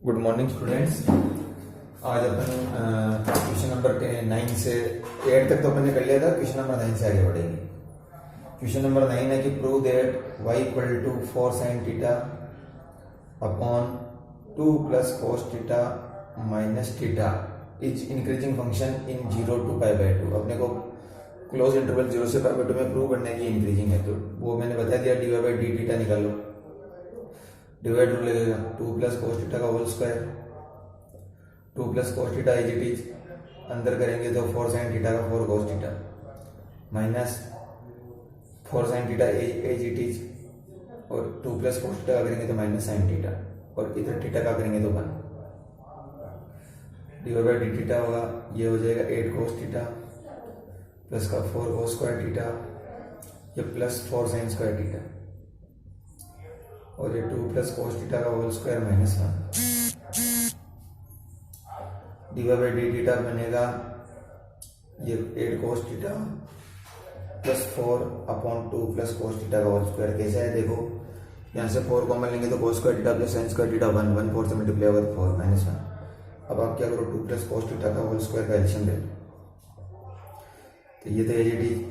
Good morning students. आज अपन question number 9 से 8 तक तो अपन ने कर लिया था। क्वेश्चन नंबर 9 से आगे बढ़ेंगे। क्वेश्चन नंबर 9 है कि prove that y equal to 4 sin theta upon 2 plus cos theta minus theta is increasing function in 0 to π/2। अपने को क्लोज इंटरवल 0 से π/2 में प्रूव करने की इंक्रीजिंग है, तो वो मैंने बता दिया। dy/d थीटा निकालो, डिवाइड रूल लगेगा 2 प्लस cos थीटा का whole square. 2 plus cos theta as it is, अंदर करेंगे तो 4 sin थीटा का 4 cos theta minus 4 sin theta as it is, और 2 प्लस cos थीटा का करेंगे तो माइनस sin थीटा, और इधर थीटा का करेंगे तो 1 डिवाइड बाई डी थीटा होगा। ये हो जाएगा 8 cos थीटा प्लस का 4 cos स्क्वायर थीटा, ये प्लस 4 sin स्क्वायर थीटा, और ये 2 प्लस cos थीटा का whole square minus 1 divide by d theta बनेगा ये 8 cos theta plus 4 upon 2 plus cos theta का होल स्क्वायर। कैसा है देखो, यहाँ से 4 कॉमन लेंगे तो cos square theta plus sin square theta 1 4 से मल्टीप्लाई होगा तो 4 माइनस 1। अब आप क्या करो, 2 प्लस cos थीटा का होल स्क्वायर का एडिशन ले लो, तो ये तो एज इट इज,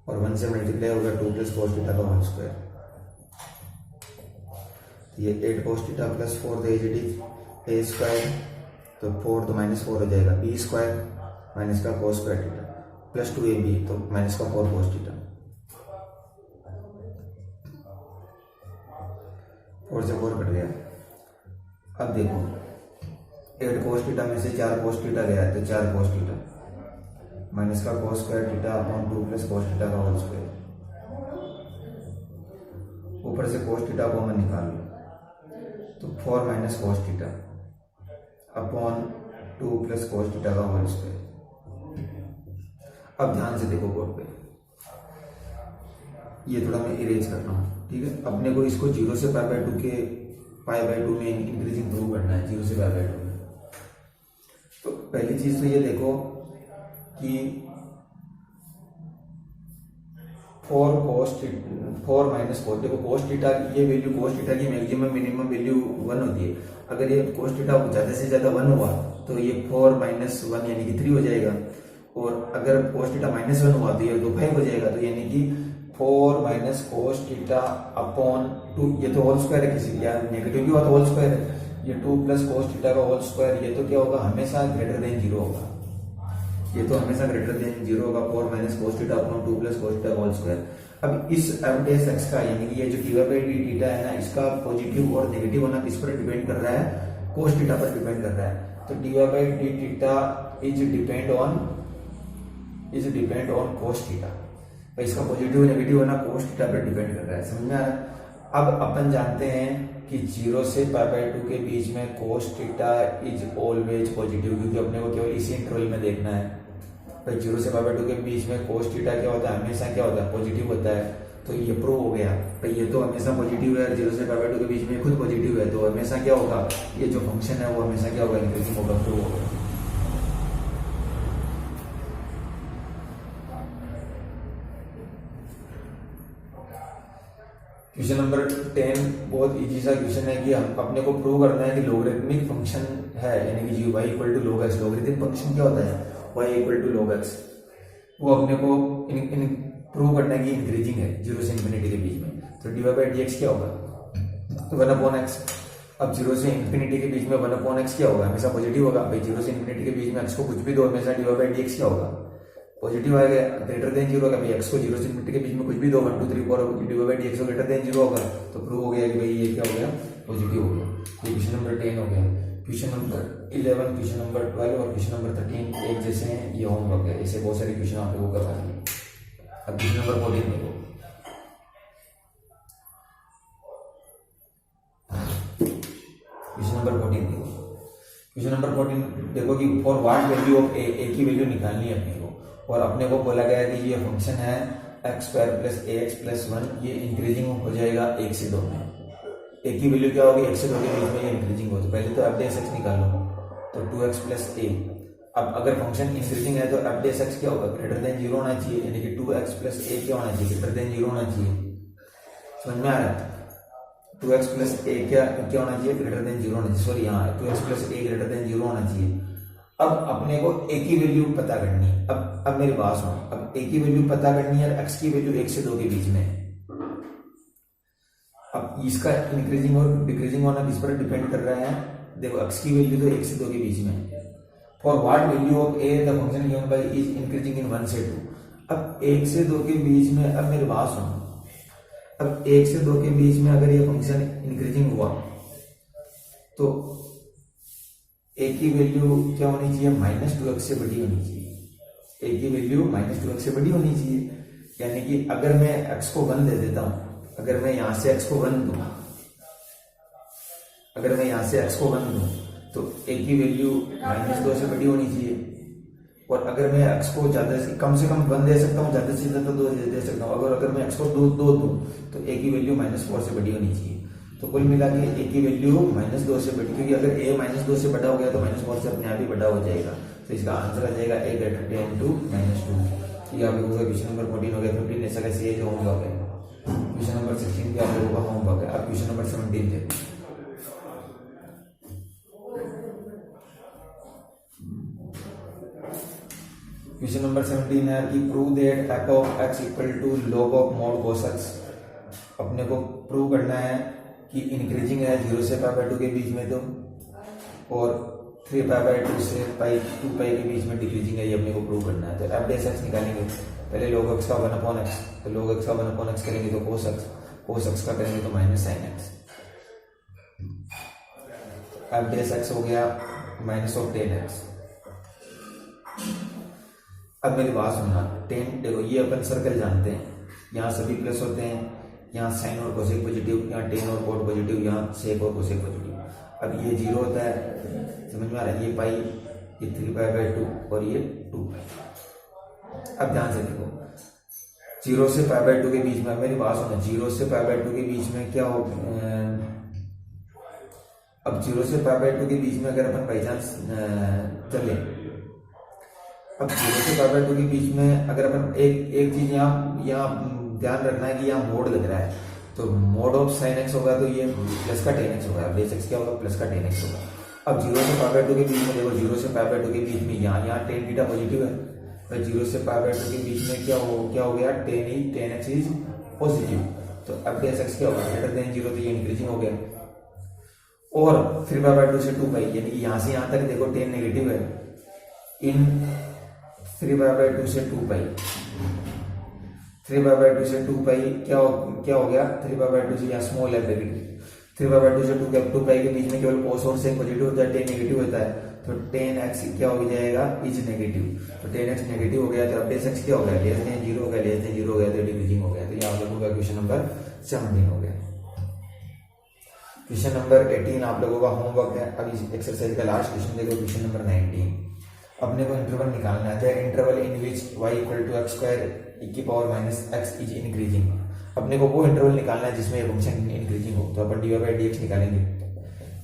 और 1 से मल्टीप्लाई होगा 2 प्लस cos थीटा का होल स्क्वायर। ये 8 cos theta plus 4 as it is, a square तो 4 तो माइनस 4 हो जाएगा, बी स्क्वायर माइनस का cos square theta plus 2ab तो माइनस का 4 cos थीटा, 4 से 4 कट गया। अब देखो 8 cos थीटा में से 4 cos थीटा गया तो 4 cos थीटा माइनस का cos square theta upon 2 plus cos theta का होल स्क्वायर, ऊपर से cos थीटा कॉमन निकाल लो तो 4 minus cos theta upon 2 plus cos theta का होल स्क्वायर। अब ध्यान से देखो बोर्ड पे, ये थोड़ा मैं इरेज कर रहा हूँ, ठीक है। अपने को इसको 0 से π/2 के π/2 में इंक्रीजिंग प्रूव करना है, 0 से π/2 में। तो पहली चीज तो ये देखो कि 4 माइनस cos, देखो cos थीटा ये वैल्यू, cos थीटा की मैक्सिमम मिनिमम वैल्यू 1 होती है। अगर ये cos थीटा ज्यादा से ज्यादा 1 हुआ तो ये 4 माइनस 1 यानी कि 3 हो जाएगा, और अगर cos थीटा माइनस 1 हुआ तो ये 2 5 हो जाएगा, तो यानी कि 4 माइनस cos थीटा अपॉन 2, ये तो होल स्क्वायर है, किसी या नेगेटिव भी हुआ तो होल स्क्वायर है, ये 2 प्लस cos थीटा का होल स्क्वायर, ये तो क्या होगा, हमेशा ग्रेटर देन 0 होगा, ये तो हमेशा ग्रेटर देन 0 होगा। 4 minus cos theta upon 2 plus cos theta whole square. अब इस f डैश x का यानी कि ये जो dy/d थीटा है ना, इसका पॉजिटिव और नेगेटिव होना किस पर डिपेंड कर रहा है, cos थीटा पर डिपेंड कर रहा है। तो dy/d theta is depend on cos theta, तो इसका पॉजिटिव नेगेटिव होना cos थीटा पर डिपेंड कर रहा है, समझ में आ रहा है। अब अपन जानते हैं कि 0 से π/2 के बीच में cos theta is always positive, क्योंकि अपने को केवल इसी इंटरवल में देखना है भाई। 0 से π/2 के बीच में cos थीटा क्या होता है, हमेशा क्या होता है, पॉजिटिव होता है। तो ये प्रूव हो गया भाई, ये तो हमेशा पॉजिटिव है, 0 से π/2 के बीच में खुद पॉजिटिव है, तो हमेशा क्या होगा, ये जो फंक्शन है वो हमेशा क्या होगा, इंक्रीजिंग होगा, प्रूव होगा। क्वेश्चन नंबर 10 बहुत इजी सा क्वेश्चन है कि हम अपने को प्रूव करना है कि लोगरिथमिक फंक्शन है, यानी कि y equal to log x। Logarithmic function क्या होता है, y equal to log x, वो अपने को प्रूव करना है कि इंक्रीजिंग है 0 से इंफिनिटी के बीच में। तो dy/dx क्या होगा, 1/x। अब 0 से इंफिनिटी के बीच में 1/x क्या होगा, हमेशा पॉजिटिव होगा भाई। 0 से इंफिनिटी के बीच में x को कुछ भी दो, हमेशा dy/dx क्या होगा, पॉजिटिव आएगा। ग्रेटर देन 0 होगा भाई, x को 0 से इंफिनिटी के बीच में कुछ भी दो, 1 2 3 4, dy/dx को ग्रेटर देन 0 होगा, तो प्रूव हो गया कि भाई ये क्या हो गया, पॉजिटिव हो गया। ये क्वेश्चन नंबर 10 हो गया। क्वेश्चन नंबर 11, क्वेश्चन नंबर 12 और क्वेश्चन नंबर 13 एक जैसे हैं, ये होमवर्क है, ऐसे बहुत सारे क्वेश्चन आप लोगों को करवा दिए। अब क्वेश्चन नंबर 14 देखो, क्वेश्चन नंबर 14 देखो। क्वेश्चन नंबर 14 देखो कि फॉर व्हाट वैल्यू ऑफ ए की वैल्यू निकालनी है अपने को, और अपने को बोला गया है कि ये फंक्शन है x² प्लस ax प्लस 1, ये इंक्रीजिंग हो जाएगा 1 से 2 में। a की वैल्यू क्या होगी, 1 से 2 के बीच में ये इंक्रीजिंग हो, तो पहले तो f डैश x निकालो, तो 2x प्लस a। अब अगर फंक्शन इंक्रीजिंग है तो f डैश x क्या होगा, ग्रेटर देन 0 होना चाहिए, यानी कि 2x प्लस a क्या होना चाहिए, ग्रेटर देन 0 होना चाहिए, समझ में आ रहा है। 2x प्लस ए क्या क्या होना चाहिए, ग्रेटर देन जीरो होना चाहिए, सॉरी यहाँ 2x प्लस ए ग्रेटर देन जीरो होना चाहिए। अब अपने को ए की वैल्यू पता करनी है। अब मेरी बात सुनो, अब ए की वैल्यू पता करनी है, एक्स की वैल्यू 1 से 2 के बीच में। अब इसका इंक्रीजिंग और डिक्रीजिंग होना किस पर डिपेंड कर रहा है, देखो एक्स की वैल्यू तो 1 से 2 के बीच में। For what value of A the function given by is increasing in 1 से 2। अब 1 से 2 के बीच में, अब मेरी बात सुनो, अब 1 से 2 के बीच में अगर ये फंक्शन इंक्रीजिंग हुआ तो ए की वैल्यू क्या होनी चाहिए, -2x से बड़ी होनी चाहिए। ए की वैल्यू -2x से बड़ी होनी चाहिए। यानी कि अगर मैं x को 1 दे देता हूं, अगर मैं यहां से x को 1 दूं, अगर मैं यहां से x को 1 दूं तो a की वैल्यू -2 से बड़ी होनी चाहिए। और अगर मैं x को ज्यादा से कम 1 दे सकता हूँ, ज्यादा से ज्यादा 2 दे सकता हूँ। अगर मैं x को 2 दूं तो a की वैल्यू -4 से बड़ी होनी चाहिए। तो कुल मिला के a की वैल्यू -2 से बड़ी, क्योंकि अगर a -2 से बड़ा हो गया तो -4 से अपने आप ही बड़ा हो जाएगा। तो इसका आंसर आ जाएगा a ग्रेटर देन टू -2। ये आप लोगों का क्वेश्चन नंबर 14 हो गया। 15 ऐसा कैसे ये जो होमवर्क है। क्वेश्चन नंबर 16 भी आप लोगों का होमवर्क है। अब क्वेश्चन नंबर 17 देखो। क्वेश्चन नंबर 17 है कि prove that f of x equal to log of mod cos x। अपने को प्रूव करना है कि इंक्रीजिंग है 0 से π/2 के बीच में तो, और 3π/2 से 2π के बीच में डिक्रीजिंग है, ये अपने को प्रूव करना है। तो f(x) निकालेंगे, पहले log x का 1/x, तो log x का 1/x करेंगे तो cos x का करेंगे तो -sin x। f(x) हो गया -10x। अब मेरी बात सुनना, 10 देखो ये अपन सर्कल जानते हैं, यहाँ सभी प्लस होते हैं, यहाँ साइन और कोसेक पॉजिटिव, यहाँ टेन और कोट पॉजिटिव, यहाँ सेक और कोसेक पॉजिटिव। अब ये 0 होता है, समझ में आ रहा है, ये पाई, ये 3π/2 और ये 2π। अब ध्यान से देखो, 0 से π/2 के बीच में, मेरी बात सुनो, 0 से π/2 के बीच में क्या हो, अब 0 से π/2 के बीच में अगर अपन बाई चांस चले, अब 0 से π/2 के बीच में अगर अपन एक चीज यहाँ ध्यान रखना है कि यहाँ मोड लग रहा है, तो मोड ऑफ sin x होगा तो ये प्लस का tan x होगा। बेस x क्या होगा, प्लस का tan x होगा। अब 0 से π/2 के बीच में देखो, 0 से π/2 के बीच में यहाँ tan थीटा पॉजिटिव है, तो 0 से π/2 के बीच में क्या हो गया, tan x इज पॉजिटिव। तो अब बेस x क्या होगा, ग्रेटर देन 0, तो ये इंक्रीजिंग हो गया। और 3π/2 से 2π, यानी कि यहाँ से यहाँ तक देखो tan नेगेटिव है, इन 3π/2 से 2π, 3π/2 से 2π क्या हो गया, 3π/2 से यहाँ स्मॉल है ब्रैकेट, 3π/2 से 2π के बीच में केवल cos और sec पॉजिटिव होता है, tan नेगेटिव होता है, तो tan x क्या हो जाएगा, इज नेगेटिव। तो tan x नेगेटिव हो गया, तो अब बेस x क्या हो गया, लेस देन 0 हो गया, लेस देन 0 हो गया तो डिक्रीजिंग हो गया। तो यहाँ आप लोगों का क्वेश्चन नंबर 17 हो गया। क्वेश्चन नंबर 18 आप लोगों का होमवर्क है। अब इस एक्सरसाइज का लास्ट क्वेश्चन देखो, क्वेश्चन नंबर 19। अपने को इंटरवल निकालना है, interval in which y equal to x square e⁻x is increasing. अपने को वो इंटरवल निकालना है जिसमें ये फंक्शन इंक्रीजिंग हो। तो अपन dy/dx निकालेंगे।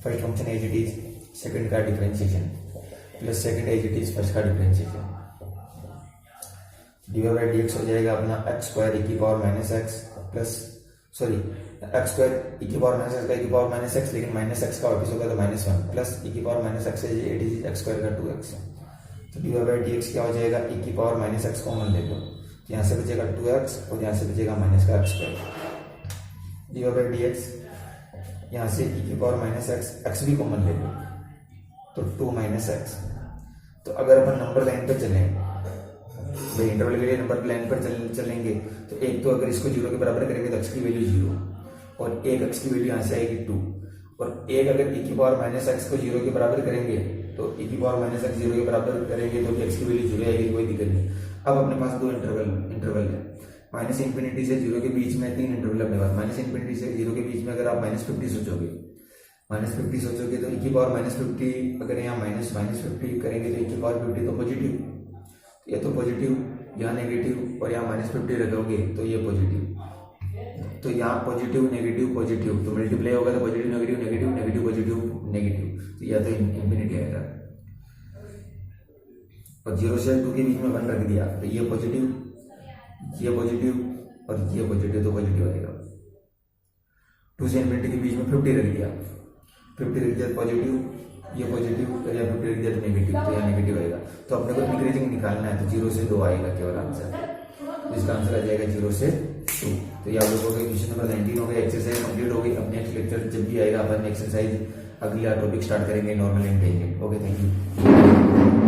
First function as it is, second का differentiation, plus second as it is first का डिफरेंशिएशन। dy/dx हो जाएगा अपना x square e⁻x plus x square e⁻x का e⁻x, लेकिन -x का वापिस होगा तो -1 plus e⁻x it is x square का 2x। तो dy/dx क्या हो जाएगा, e⁻x कॉमन ले लो, तो यहाँ से बचेगा 2x और यहाँ से बचेगा माइनस का x स्क्वायर। dy/dx यहाँ से e⁻x भी कॉमन ले लो, तो 2 -x। तो अगर अपन नंबर लाइन पर चलें, भाई इंटरवल के लिए नंबर लाइन पर चलेंगे, तो एक तो अगर इसको 0 के बराबर करेंगे तो x की वैल्यू 0, और एक x की वैल्यू यहाँ से आएगी 2, और एक अगर e⁻x को 0 के बराबर करेंगे तो e⁻x 0 के बराबर करेंगे तो x की वैल्यू 0 आएगी, कोई दिक्कत नहीं। अब अपने पास दो इंटरवल है, -∞ से 0 के बीच में 3 इंटरवल अपने पास। -∞ से 0 के बीच में अगर आप -50 सोचोगे तो e⁻50, अगर यहाँ -50 करेंगे तो e⁻50 तो पॉजिटिव, ये तो पॉजिटिव, यहाँ नेगेटिव, और यहाँ -50 रखोगे तो ये पॉजिटिव। तो यहाँ पॉजिटिव नेगेटिव पॉजिटिव, तो मल्टीप्लाई होगा तो positive negative negative negative positive negative, तो यह तो इंफिनिटी आएगा। और 0 से 2 के बीच में 1 रख दिया तो ये पॉजिटिव और ये पॉजिटिव तो पॉजिटिव आएगा। 2 से इन्फिनिटी के बीच में 50 रख दिया, 50 रख दिया पॉजिटिव, ये पॉजिटिव, या 50 रख दिया तो नेगेटिव, तो यहाँ नेगेटिव आएगा। तो अपने को इंक्रीजिंग निकालना है, तो 0 से 2 आएगा केवल आंसर। इसका आंसर आ जाएगा 0 से 2। तो ये आप लोगों को क्वेश्चन नंबर 19 हो गया। एक्सरसाइज कंप्लीट हो गई। अब नेक्स्ट लेक्चर जब भी आएगा अपन एक्सरसाइज अगला टॉपिक स्टार्ट करेंगे, normal and tangent. Okay, thank you.